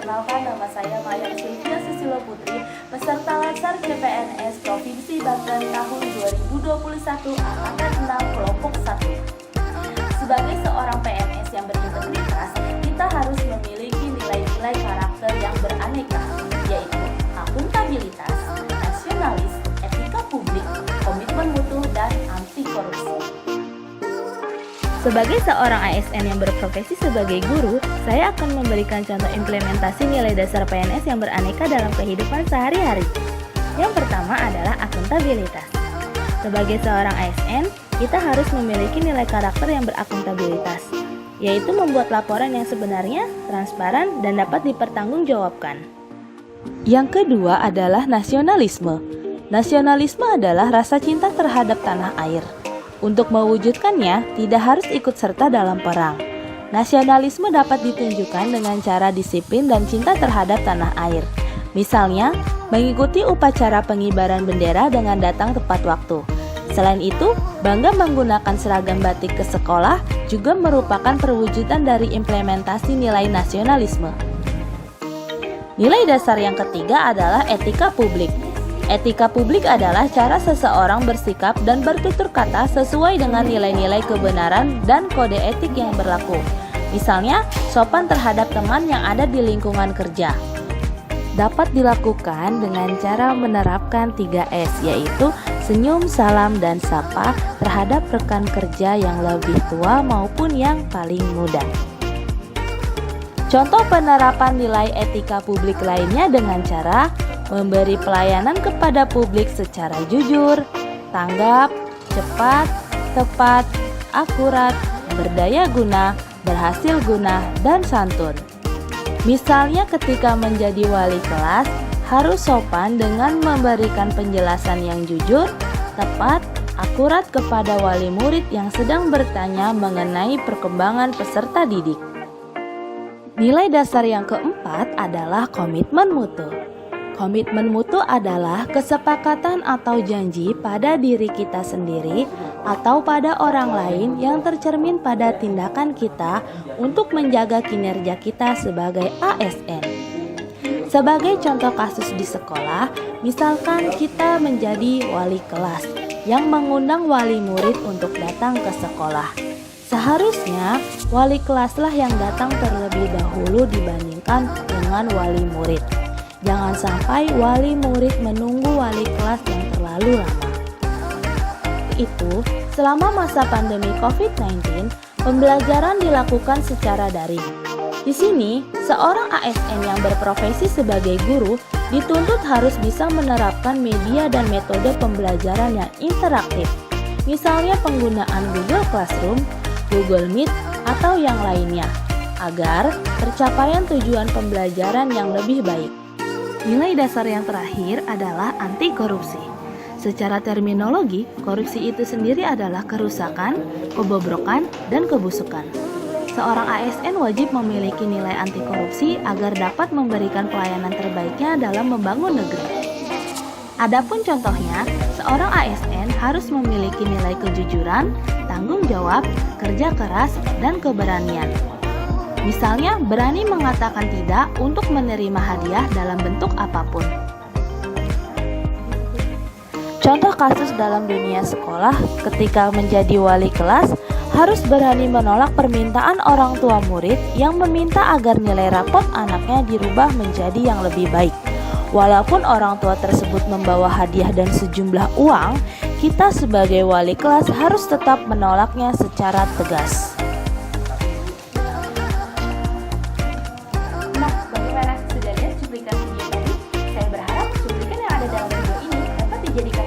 Perkenalkan, nama saya Maya Sylvia Susilo Putri, peserta Latsar CPNS Provinsi Banten tahun 2021 Angkatan 6 Kelompok 1. Sebagai seorang PNS yang berintegritas, kita harus memiliki nilai-nilai karakter yang beraneka, yaitu akuntabilitas, nasionalis, etika publik, komitmen mutu, dan anti korupsi. Sebagai seorang ASN yang berprofesi sebagai guru, saya akan memberikan contoh implementasi nilai dasar PNS yang beraneka dalam kehidupan sehari-hari. Yang pertama adalah akuntabilitas. Sebagai seorang ASN, kita harus memiliki nilai karakter yang berakuntabilitas, yaitu membuat laporan yang sebenarnya, transparan, dan dapat dipertanggungjawabkan. Yang kedua adalah nasionalisme. Nasionalisme adalah rasa cinta terhadap tanah air. Untuk mewujudkannya, tidak harus ikut serta dalam perang. Nasionalisme dapat ditunjukkan dengan cara disiplin dan cinta terhadap tanah air. Misalnya, mengikuti upacara pengibaran bendera dengan datang tepat waktu. Selain itu, bangga menggunakan seragam batik ke sekolah juga merupakan perwujudan dari implementasi nilai nasionalisme. Nilai dasar yang ketiga adalah etika publik. Etika publik adalah cara seseorang bersikap dan bertutur kata sesuai dengan nilai-nilai kebenaran dan kode etik yang berlaku. Misalnya, sopan terhadap teman yang ada di lingkungan kerja. Dapat dilakukan dengan cara menerapkan 3S, yaitu senyum, salam, dan sapa terhadap rekan kerja yang lebih tua maupun yang paling muda. Contoh penerapan nilai etika publik lainnya dengan cara memberi pelayanan kepada publik secara jujur, tanggap, cepat, tepat, akurat, berdaya guna, berhasil guna, dan santun. Misalnya ketika menjadi wali kelas, harus sopan dengan memberikan penjelasan yang jujur, tepat, akurat kepada wali murid yang sedang bertanya mengenai perkembangan peserta didik. Nilai dasar yang keempat adalah komitmen mutu. Komitmen mutu adalah kesepakatan atau janji pada diri kita sendiri atau pada orang lain yang tercermin pada tindakan kita untuk menjaga kinerja kita sebagai ASN. Sebagai contoh kasus di sekolah, misalkan kita menjadi wali kelas yang mengundang wali murid untuk datang ke sekolah. Seharusnya wali kelaslah yang datang terlebih dahulu dibandingkan dengan wali murid. Jangan sampai wali murid menunggu wali kelas yang terlalu lama. Itu, selama masa pandemi COVID-19, pembelajaran dilakukan secara daring. Di sini, seorang ASN yang berprofesi sebagai guru dituntut harus bisa menerapkan media dan metode pembelajaran yang interaktif. Misalnya penggunaan Google Classroom, Google Meet, atau yang lainnya, agar tercapaian tujuan pembelajaran yang lebih baik. Nilai dasar yang terakhir adalah anti korupsi. Secara terminologi, korupsi itu sendiri adalah kerusakan, kebobrokan, dan kebusukan. Seorang ASN wajib memiliki nilai anti korupsi agar dapat memberikan pelayanan terbaiknya dalam membangun negeri. Adapun contohnya, seorang ASN harus memiliki nilai kejujuran, tanggung jawab, kerja keras, dan keberanian. Misalnya, berani mengatakan tidak untuk menerima hadiah dalam bentuk apapun. Contoh kasus dalam dunia sekolah, ketika menjadi wali kelas, harus berani menolak permintaan orang tua murid yang meminta agar nilai rapot anaknya dirubah menjadi yang lebih baik. Walaupun orang tua tersebut membawa hadiah dan sejumlah uang, kita sebagai wali kelas harus tetap menolaknya secara tegas. Bagaimana? Sudah lihat cuplikan video tadi? Saya berharap cuplikan yang ada dalam video ini dapat dijadikan